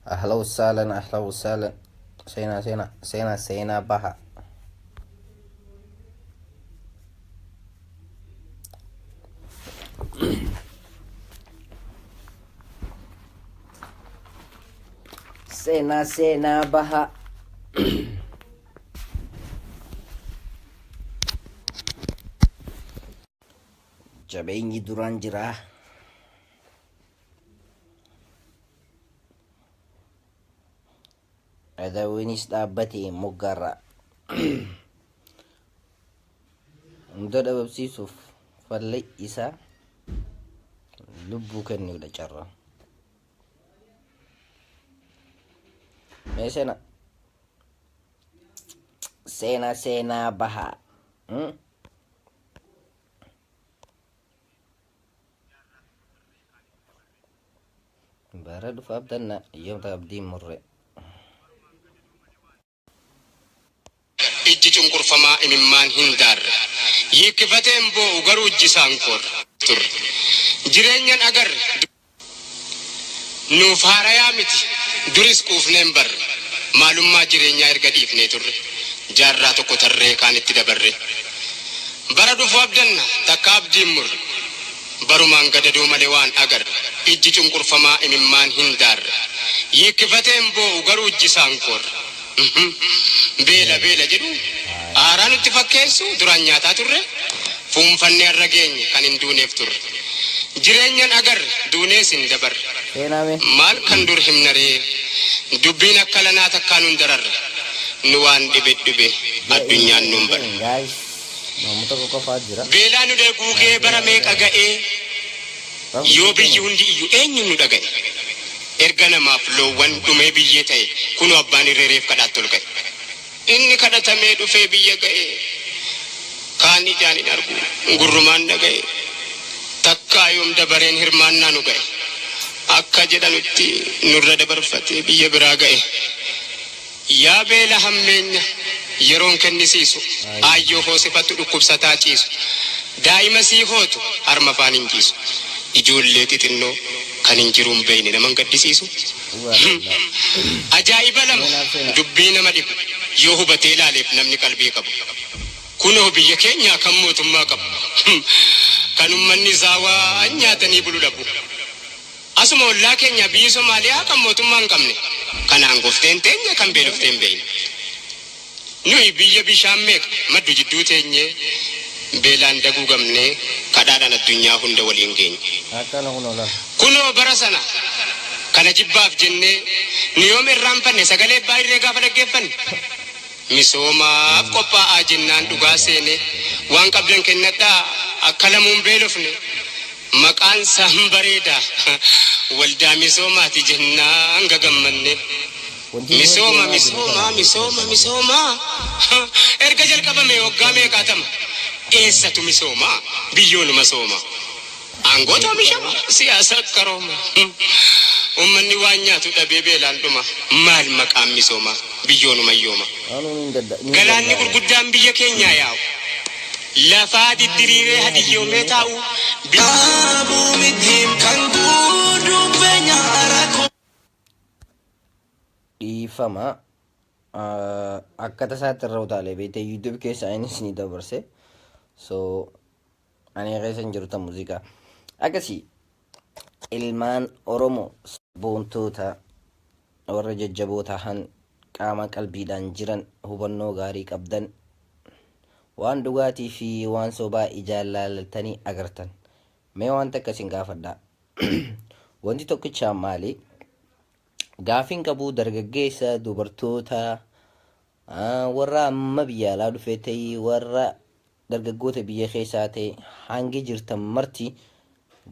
أهلا وسهلا أهلا وسهلا. سينا بها. سينا بها. Jabeenyi duraan jira. Adawwinis dhaabbate moggaarra. Hunda dhabamsiisuuf falli isaa lubbuu kennuudha carra. Mee seenaa bahaa. Bara dhufa abdanna yoomta abdiin murre. Ijji cunqurfamaa imimmaan hin daarre hiikkifateen boo'u garuu ijjisaan korra turre jireenyan agar nuuf haarayaa miti duris quufneen barre maalummaa jireenyaa erga dhiifnee turre jaarraa tokko tarree kaan itti dabarre bara dhufu abdanna takka abdiin murre barumaan gadadoo malee waan agar ijji cunqurfamaa imimmaan hin daarre hiikkifateen boo'u garuu ijjisaan korra. Beela jedhu aaraa nutti fakkeessu duraan nyaataa turre fuunfannee har'a geenye kan hin duuneef turre jireenyan agar duunees hin dabarre maal kan dur himnaree dubbiin akka lanaa takkaan hun dararre nu waan dhibe addunyaan nuun bare beelaa nu deeguugee bara meeqa ga'ee yoo biyyi hundi iyyu eenyu nu dhaga'e erga namaaf loowwan dhumee biyyee ta'e kunu abbaan irreereef kadhaatti ol ga'e inni kadhatamee dhufee biyya ga'e kaan ijaan hin argu gurrumaan dhaga'e takkaa yoom dabareen hirmaannaa nu ga'e akka jedhanutti nurra dabarfatee biyya biraa ga'e yaa beela hammeenya yeroon kennisiisu aayyoo hoosifattu dhukkubsataa ciisu daa'ima sii hootu harma faan hin ciisu ijoollee xixinnoo kan hin jiruun beeyne naman gaddisiisu ajaa'iba lama dubbii nama dhibu yoo hubatee ilaaleef namni qalbii qabu kunoo biyya keenyaa kan mootummaa qabu kan ummanni isaa waan nyaatanii bulu dhabu asuma ollaa keenya biyyi Somaaliyaa kan mootummaa hin qabne kanaan gofteen teenya kan beelofteen beeyne nuyi biyya bishaan meeqa maddu jidduu teenyee beelaan daguugamnee kadhaadhaan addunyaa hunda waliin geenye kunoo bara sana kana jibbaaf jennee nu yoom irraanfanne sagalee baay'ee gaafa dhaggeeffanne misoomaaf qophaa'aa jennaan dhugaa seene waan qabdan kennadhaa akka lamuun beelofne maqaan saan bareeda waldaa misoomaati jennaan gagammanne misooma erga jalqabame waggaa meeqaatama eessatu misooma biyyoonuma sooma aangoota oomishama siyaasa karooma ummanni waan nyaatu dhabee beelaan dhuma maal maqaan misooma biyyoonuma yooma galaanni gurguddaan biyya keenyaa yaa'u lafaa diddiriiree hadiyyoomee taa'u bilaabuu mittiin kan guutuu beenyaara dhiifama akka tasaatti irra utaalee beekte YouTube keessa ayinis ni dabarse so ani keessa jirta muuziqaa akkasii ilmaan Oromoo boontoota warra jajjaboo ta'an qaama qalbiidhaan jiran hubannoo gaarii qabdan waan dhugaatii fi waan sobaa ijaan laallatanii agartan mee wanta akkasiin gaafadhaa wanti tokkicha maali gaafiin qabuu dargaggeessa dubartoota warra amma biyya alaa dhufee ta'ii warra dargaggoota biyya keessaa ta'e hangi jirtan marti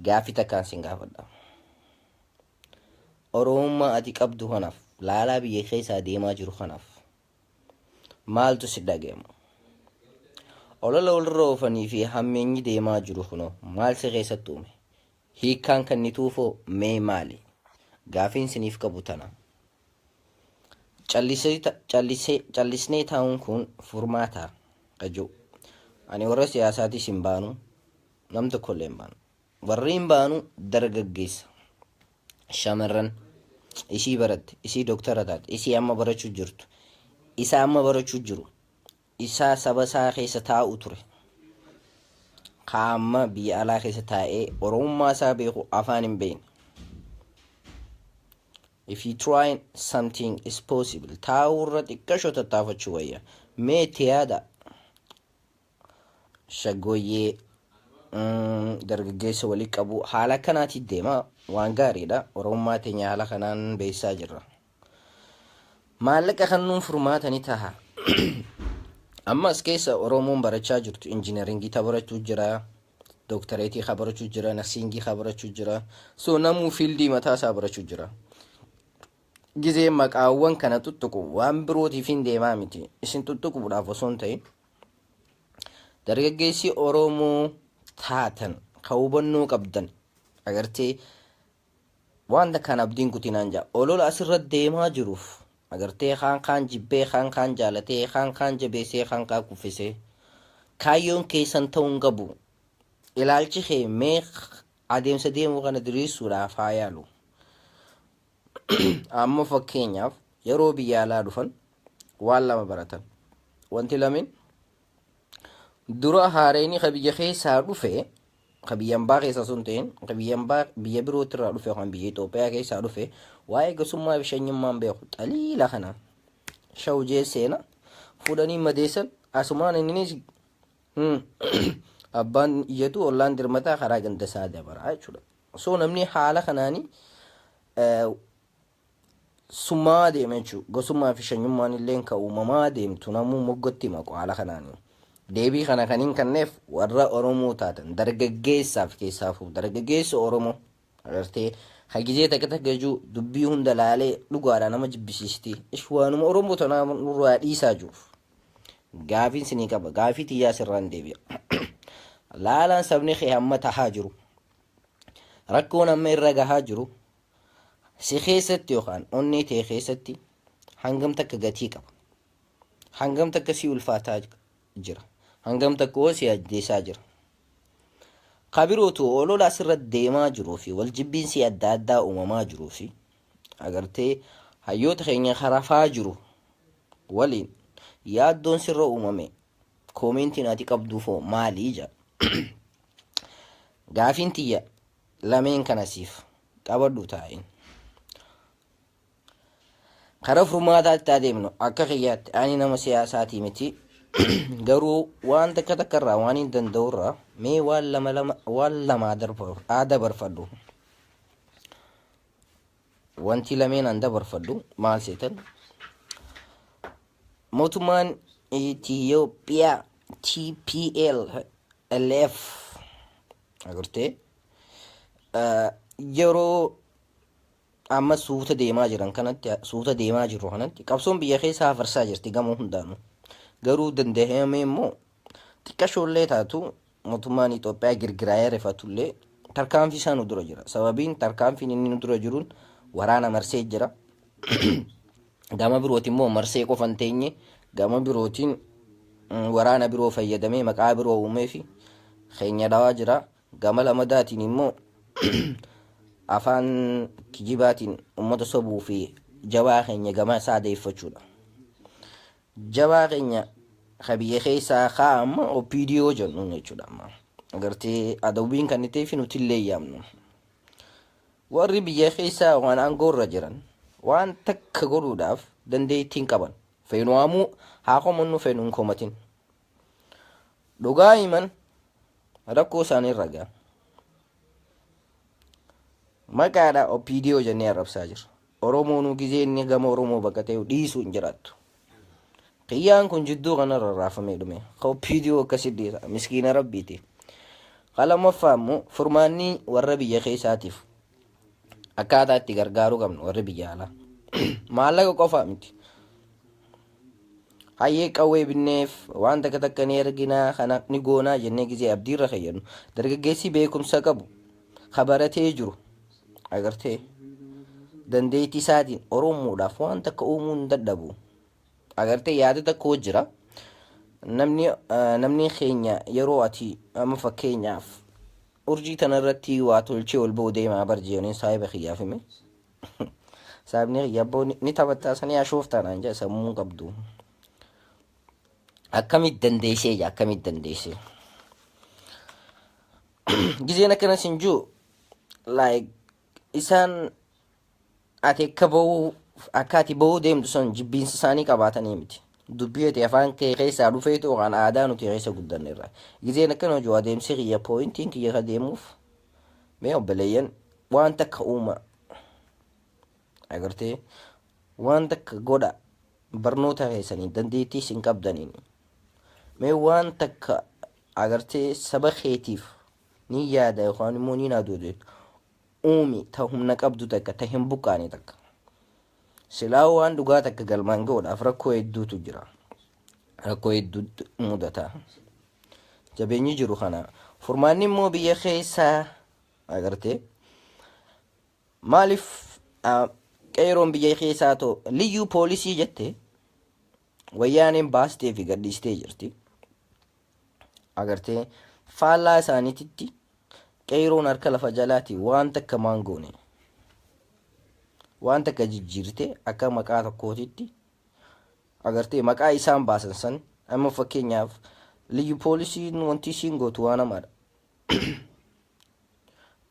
gaafii takkaan sin gaafadha Oromummaa ati qabdu kanaaf laalaa biyya keessaa deemaa jiru kanaaf maaltu si dhaga'ama olola walirra oofanii fi hammeenyi deemaa jiru kunoo maal si keessatti uume hiikkaan kan ni tuufoo mee maali gaafiin siniif qabu tana callisnee taa'uun kun furmaataa qajoo ani warra siyaasaatis hin baanu nam tokkollee hin baanu warri hin baanu dargaggeessa shamarran isii baratte isii doktara taate isii amma barachuu jirtu isa amma barachuu jiru isa saba isaa keessa taa'u ture kaama biyya alaa keessa taa'ee oromummaa isaa beeku afaan hin beekne. If you try something is possible. Taa'urra xiqqashoo tattaafachuu wayya. Mee tiyaada shaggooyyee dargaggeessa walii qabu haala kanaatti deema waan gaariidha. Oromummaa teenya haala kanaan beeksisaa jirra. Maallaqa kan nuun furmaatanii taha. Ammas keessa Oromoon barachaa jirtu injineeringii barachuu jira, dooktareetii barachuu jira, narsiingii barachuu jira. So namuu fiildii mataa isaa barachuu jira. Gizee maqaawwan kana tuttuqu waan birootiif hin deemaa miti. Isin tuttuquudhaaf osoo hin ta'in dargaggeessi Oromoo taatan ka hubannoo qabdan agartee wanta kan abdiin kutinaan jaa olola asirra deemaa jiruuf agartee kaan jibbee kaan jaalatee kaan jabeessee kaan kuffisee kaayyoon keessan ta'uun qabu ilaalchi kee mee adeemsa deemuu kana diriirsuudhaaf haa yaalu. Amma fakkeenyaaf yeroo biyya alaa dhufan waan lama baratan. Wanti lameen dura haareeni ka biyya keessaa dhufe ka biyya ambaa keessaa sun ta'in ka biyya birootirraa dhufe kan biyya Itoophiyaa keessaa dhufe waa'ee gosummaa fi shanyummaan beeku xaliila kana shawjee seena fuudhanii madeessan asumaan innis abbaan iyyatu ollaan dirmataa karaa ganda isaa dabara jechuudha. So namni haala kanaanii summaa deeme jechuudha. Gosummaa fi shanyummaan illee ka uumamaa deemtu namuu moggatti maqu haala kanaanii. Deebii kana kaniin kanneef warra Oromoo taatan dargaggeessaaf keessaafuu dargaggeessa Oromoo agartee hagizee takka juu dubbii hunda laalee dhugaadhaa nama jibbisiisti. Ishwaanuma Oromoo tanaa nurraa dhiisaa jiruuf gaafiin sinii qaba. Gaafii xiyyaa sirraan deebi'a. Laalaan sabni kee hamma tahaa jiru rakkoon amma irra gahaa jiru si keessatti yookaan onnee tee keessatti hangam takka gatii qaba, hangam takka si ulfaataa jira, hangam takka si ajjeesaa jira. Kabirootu olola asirra deemaa jiruu fi waljibbiinsi adda addaa uumamaa jiruu fi agartee hayyoota keenya harafaa jiru waliin yaaddoon sirra uumame koomentiin ati qabduufoo maalii jaa. Gaafiin tiyya lameen kanasiif qabadhu taa'in. Karaa furmaataatti adeemnu akka kiyyaatti ani nama siyaasaatii miti. Garuu waan takka takkarraa waan hin danda'urraa mee waan lama dabarfadhu. Wanti lameen an dabarfadhu maal seetan mootummaan Itiyoophiyaa TPLF agartee yeroo amma suuta deemaa jiran kanatti suuta deemaa jiru kanatti qabsoon biyya keessaa farsaa jirti gamoo hundaanuu. Garuu danda'amee immoo xiqqashoollee taatu mootummaan Itoophiyaa girgiraa'ee rifatullee tarkaanfii isaa nu dura jira. Sababiin tarkaanfiin inni nu dura jiruun waraana marsee jira. Gama birootiin immoo marsee qofan teenye gama birootiin waraana biroo fayyadamee maqaa biroo uumee fi keenya dhawaa jira. Gama lamadaatiin immoo afaan kijibaatiin uummata sobuu fi jabaa keenya gama isaa deeffachuudha. Jabaa keenya biyya keessaa kaa'amma OPDO jennuun jechuudha. Agartee adawwiin kan itti fi nuti illee yaamnu. Warri biyya keessaa waan aangoorra jiran waan takka godhuudhaaf dandeettiin qaban. Feenu waamuu haa komannu feenu hin komatin. Dhugaa himan rakkoo isaanii ragaa. Maqaadha OPDO jennee arrabsaa jira. Oromoon gizee inni gama Oromoo baqatee dhiisuu hin jiraattu. Qiyyaan kun jidduu kanarra raafamee dhume. OPDO akkasitti miskiina rabbiiti. Qalamaffaa immoo furmaanni warra biyya keessaatiif akkaataa itti gargaaruu qabnu warri biyya alaa. Maallaqa qofaa miti. Hayyee qawwee binneef waan takka ni erginaa kana ni goonaa jennee gizee abdiirra fayyadnu. Dargaggeessi beekumsa qabu kabaratee jiru agartee dandeettii isaatiin Oromoodhaaf waan takka uumuu hin dadhabu. Agartee yaada tokko jira. Namni keenya yeroo ati amma fakkeenyaaf urjii tanarratti waa tolchee ol ba'uu deemaa barjeeniin saayiba kiyyaaf hime. sabni yabbo ni taphattaasanii ashooftaanaan jaa sammuu qabdu. Akkamit dandeessee gizeen akkana sin jiru like isaan ati akka ati bahuu deemtu son jibbiinsa isaanii qabaatanii miti. Dubbii ati afaan kee keessaa dhufeetu yookaan aadaa nuti keessa guddanne irraa gizeen akkana hojii adeemsi kiyya pooyintiin kiyya ka deemuuf mee obboleeyyan waan takka uuma agartee waan takka godha barnoota keessanii dandeettii sin qabdaniin mee waan takka agartee saba keetiif ni yaada yookaan immoo ni naaduu uumi ta humna qabdu takka ta hin buqqaane takka silaa waan dhugaa takka galmaan ga'uudhaaf rakkoo hedduutu jira. Rakkoo hedduutu mudata. Jabeenyi jiru kana furmaanni immoo biyya keessaa agartee maaliif qeeroon biyya keessaa too liyyuu poolisii jette wayyaaneen baastee fi gadhiistee jirti. Agartee faallaa isaaniititti qeeroon harka lafa jalaati waan takka maangoone waan takka jijjiirte akka maqaa tokkootitti agartee maqaa isaan baasan san amma fakkeenyaaf liyyuu poolisiin wanti isiin gootu waan hamaadha.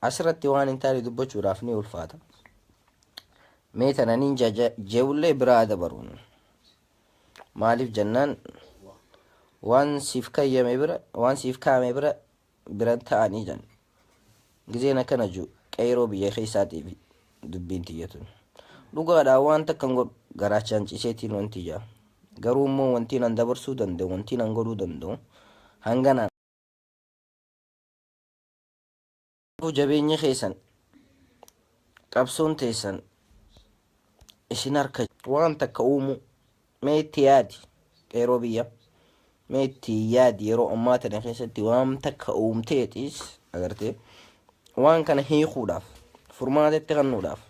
Asirratti waan hin taane dubbachuudhaaf ni ulfaata. Mee tananiin jeewullee biraa dabaruun maaliif jennaan waan siif kaayame biran ta'anii jan gizeen akkana jiru qeeroo biyya keessaatiif dubbiin tiyyatun dhugaadhaa waan takka godhu garaachaan ciseetiin wanti jaa garuu immoo wanti nan dabarsuu danda'u wanti nan godhuu danda'u hanganaan jabeenya keessan qabsoon teessan isin harka waan takka uumu mee itti yaadi qeeroo biyya mee itti yaadi yeroo ammaa tana keessatti waan takka uumteetis agartee waan kana hiikuudhaaf furmaatatti kennuudhaaf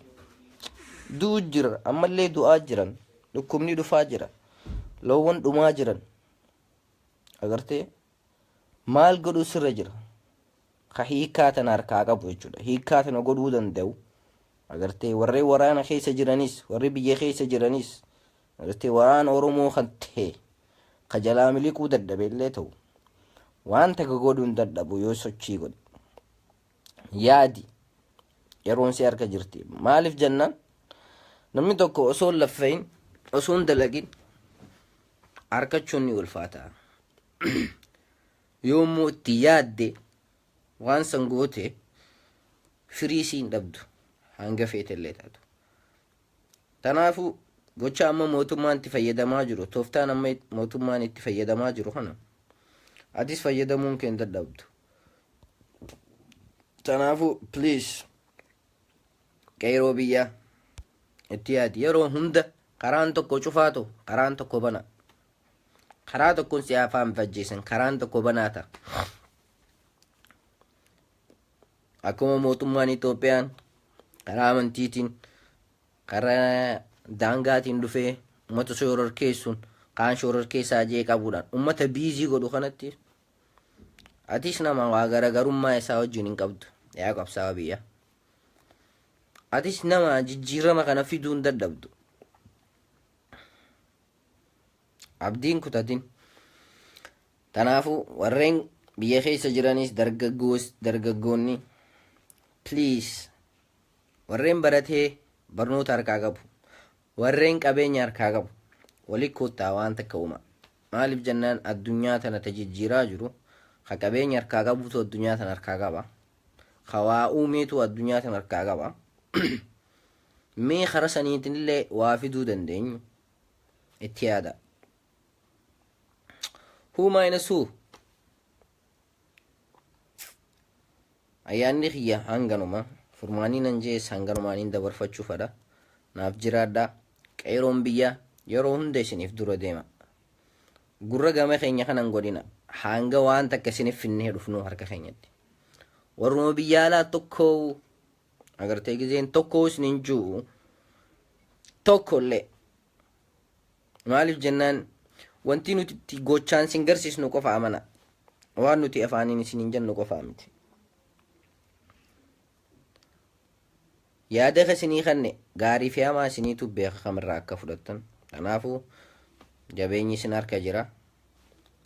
du'u jira ammallee du'aa jiran dhukkubni dhufaa jira loowwan dhumaa jiran agartee maal godhuu sirra jira ka hiikaa tana harkaa qabu jechuudha. Hiikaa tana godhuu danda'u agartee warreen waraana keessa jiranis warri biyya keessa jiranis agartee waraana Oromoo kan ta'e ka jalaa miliquu dadhabeellee ta'u waan takka godhuu hin dadhabu yoo sochii godhe yaadi yeroon si harka jirti. Maaliif jennaan namni tokko osoo laffein osoo dalagin harkachuun ni ulfaata. Yoommoo itti yaadde waan san goote firii siin dhabdu hanga feetellee taatu. Tanaafuu gocha amma mootummaan itti fayyadamaa jiru tooftaan amma mootummaan itti fayyadamaa jiru kana atis fayyadamuun kee hin dadhabdu. Tanaafuu please qeeroo biyyaa itti yaadi yeroo hunda karaan tokko cufaatu karaan tokko bana karaa tokkoon si afaan fajjeessan karaan tokko banaa ta'a. Akkuma mootummaan Itoophiyaan karaa amantiitiin karaa daangaatiin dhufee uummata shororkeessuun kaan shororkeessaa jee qabuudhaan uummata biizii godhu kanatti atis nama waa garagarummaa isaa wajjin hin qabdu yaa qabsaa'aa biyya. Atis nama jijjiirama kana fiduu hin dadhabdu. Abdiin kutatin. Tanaafuu warreen biyya keessa jiranis dargaggoonni please warreen baratee barnoota harkaa qabu warreen qabeenya harkaa qabu walitti kottaa waan takka uuma. Maaliif jennaan addunyaa tana tajijjiiraa jiru ka qabeenya harkaa qabutu addunyaa tana harkaa qaba ka waa uumeetu addunyaa tana harkaa qaba. Mee kara saniitinillee waa fiduu dandeenyu itti yaada. Who minus who? Ayyaanni kiyya hanganuma furmaanii nan jees hanganumaaniin dabarfachuu fedha. Naaf jiraadhaa qeeroon biyya yeroo hunda isiniif dura deema. Gurra gama keenya kanan godhina hanga waan takka isiniif finnee dhufnu harka keenyatti. Warruma biyya alaa tokko agartee gizeen tokko isinin jiru tokkollee maaliif jennaan wanti nuti gochaan sin garsiisnu qofa amana waan nuti afaaniin isinin jennu qofa miti. yaada isinii kanne gaarii fi hamaa isiniitu beeka kamirraa akka fudhattan. Kanaafuu jabeenyi isin harka jira.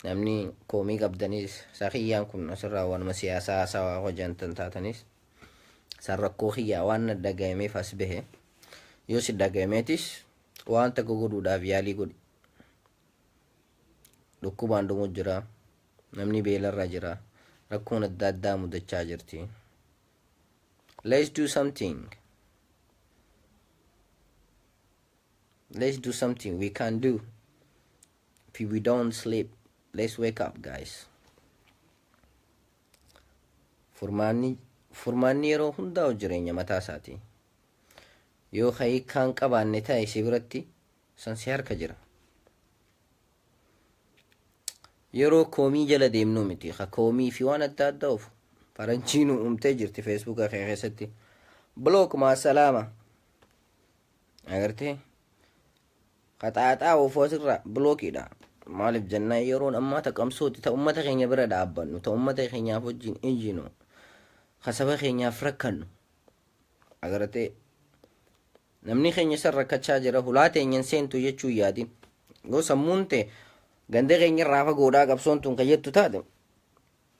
Namni koomii qabdanis saqiyyaan kun asirraa waanuma siyaasaa haasawaa hojjantan taatanis san rakkoo kiyyaa waan na dhagayameef as bahe. Yoo si dhagayameetis waan takka godhuudhaaf yaalii godhi. Dhukkubaan dhumuu jira. Namni beelarra jira. Rakkoon adda addaa mudachaa jirti. Let's do something. Let's do something we can do. If we don't sleep, let's wake up, guys. Furmaanni yeroo hundaa jireenya mataa isaati. Yoo hiikaan qabaanne ta'e si biratti san si harka jira. Yeroo koomii jala deemnu miti. Koomii fi waan adda addaa of faranjiin uumtee jirti Facebook keessatti. Block maasalaama. Agartee? Qaxaaxaa of asirra blookiidha. Maaliif jennaan yeroon ammaa taqamsooti ta ummata keenya bira dhaabbannu ta ummata keenyaaf wajjin injinu kasaba keenyaaf rakkannu. Agartee? Namni keenya san rakkachaa jira hulaa teenyan seentu jechuu yaadin. Yoo sammuun ta'e ganda keenya irraa fagoodhaa qabsoon tun kan jettu taate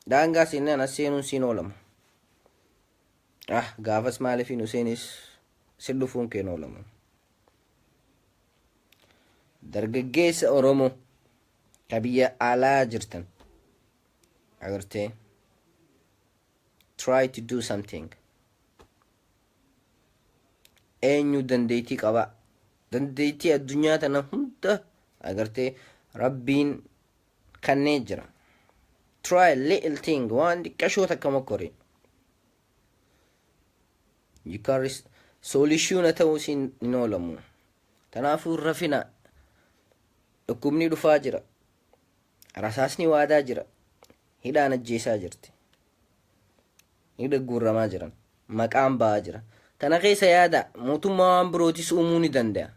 daangaa seenaan as seenuun siin oolama. Gaafas maaliif hin useenis si dhufuun keen oolama. Dargaggeessa Oromoo ka biyya alaa jirtan agartee try to do something. Eenyu dandeettii qaba. Dandeettii addunyaa tana hunda agartee Rabbiin kannee jira. Try a little thing. Waan xiqqashoo takka mokkori. You can solution ta'uu siin hin oolamu. Kanaafuu rafina. Dhukkubni dhufaa jira. Rasaasni waadaa jira. Hidhaan ajjeesaa jirti. Hidha guurramaa jiran. Maqaan ba'aa jira. Kana keessa yaada mootummaa waan birootis uumuu ni danda'a.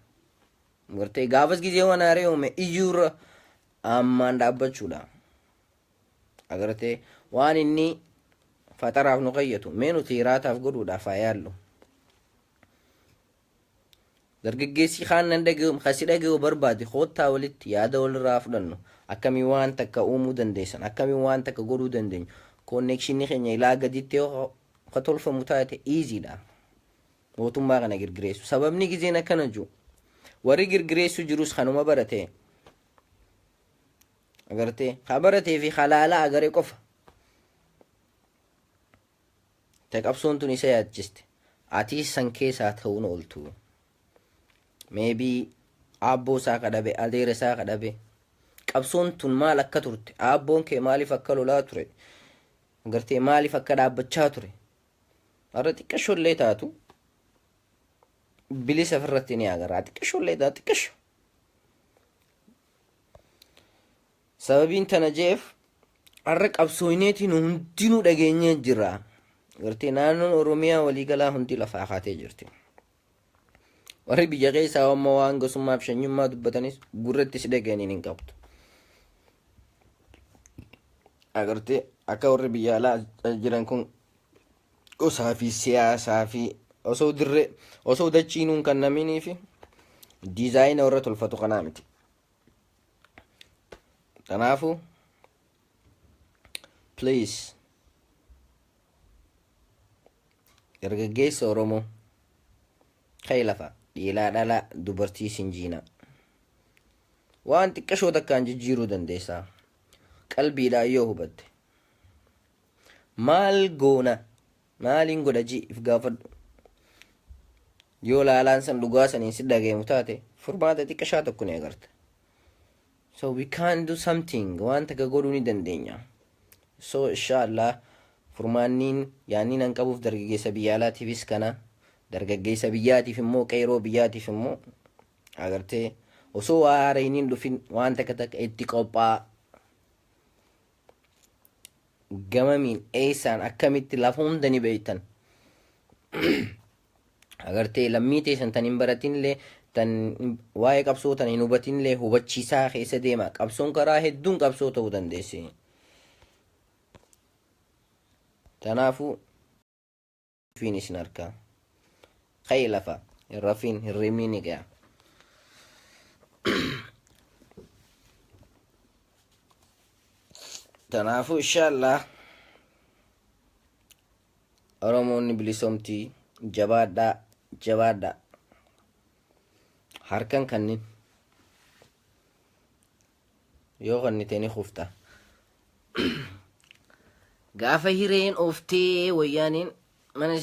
Gartee gaafas gizee waan haaree uume iyyuurra ammaan dhaabbachuudha. Agartee waan inni fataraaf nu qayyatu mee nuti hiraataaf godhuudhaaf haa yaallu. Dargaggeessi kaan nan dhaga'u kasi dhaga'u barbaade koottaa walitti yaada walirraa fudhannu akkamiin waan takka uumuu dandeessan akkamiin waan takka godhuu dandeenyu konnekshinii keenya ilaa gaditti yoo ka tolfamu taate easyidha. Mootummaa kana girgireessu sababni gizeen akkana jiru warri girgireessu jirus kanuma barate. Agartee ka baratee fi halaalaa agaree qofa taqabsoon tun isa yaachiste ati san keessaa ta'uun ooltu. Maybe aabboo isaa kadhabe adeera isaa kadhabe qabsoon tun maal akka turte aabboon kee maaliif akka lolaa ture agartee maaliif akka dhaabbachaa ture har'a xiqqashoollee taatu bilisa ofirratti ni agarra xiqqashoollee taatu xiqqasho. Sababiin tana jeef har'a qabsooyineetiin hundinuu dhageenyee jira. Agartee naannoon Oromiyaa waliigalaa hundi lafaa kaatee jirti. Warri biyya keessaa amma waan gosummaaf shanyummaa dubbatanis gurratti si dhageenyiin hin qabdu. Agartee akka warri biyya alaa jiran kun gosaa fi siyaasaa fi osoo dachiinuun kan naminii fi diizaayina warra tolfatu kanaa miti. Kanaafuu please dargaggeessa Oromoo ka'e lafa dhiilaa dhalaa dubartii sinjiina waan xiqqashoo takkaan jijjiiruu dandeessaa. Qalbiidhaan yoo hubatte maal goona maaliin godha ji'if gaafadhu. Yoo laalaan san dhugaa saniin si dhagayamu taate furmaata xiqqashaa tokko ni agarta. So we can do something. Waan takka godhuu ni dandeenya. So inshallah furmaanniin yaanniin an qabuuf dargaggeessa biyya alaatiifis kana dargaggeessa biyyaatiif immoo qeeroo biyyaatiif immoo agartee osoo haarayniin dhufin waan takka itti qophaa'a. Gamamiin eessaan akkamitti lafa hunda ni beektan. Agartee lammii teessan tan hin baratinillee tan waa'ee qabsoo tan hin hubatinillee hubachiisaa keessa deema. Qabsoon karaa hedduun qabsoo ta'uu dandeesse. Kanaafuu fiin isin harkaa خيلفة الرفين الرميني كيا تنافو إن شاء الله أرموني بلسومتي جبادا harkan kannin yoo qannitanii khufta gaafa hireen oftee wayyaaniin mana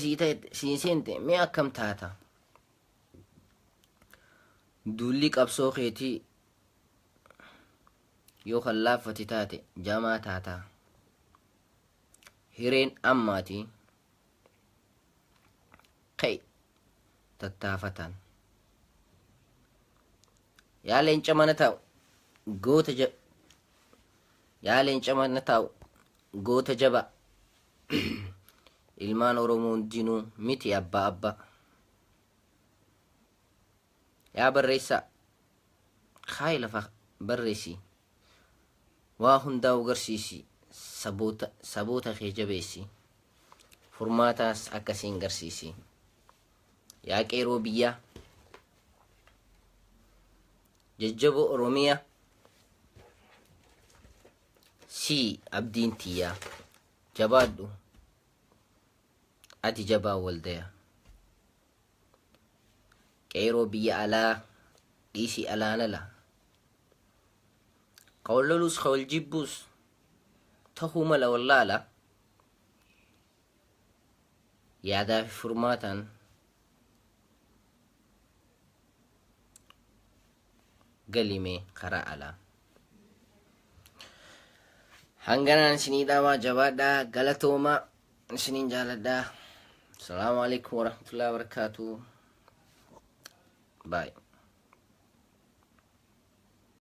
siin seente mee akkam taata duulli qabsoo keetii yoo kan laaffati taate jamaa taata hireen ammaatii kay tattaafatan yaa leenca mana taa'u goota jaba ilmaan oromoo hundinuu miti abbaa yaa barreessa kaayi lafa barreessi waa hundaa agarsiisi saboota kee jabeessi furmaataas akkasiin garsiisi yaa qeeroo biyyaa jajjabo oromiyaa si abdiin tiyyaa jabaadhu ati jabaa waldaya qeeroo biyya alaa dhiisi alaanala qawlalus qawaljibbus tahuu mala wallaala yaadaa fi furmaatan galime karaa alaa hanganaan isinii dhaamaa jabaadhaa galatoomaa isiniin jaaladhaa السلام عليكم ورحمة الله وبركاته باي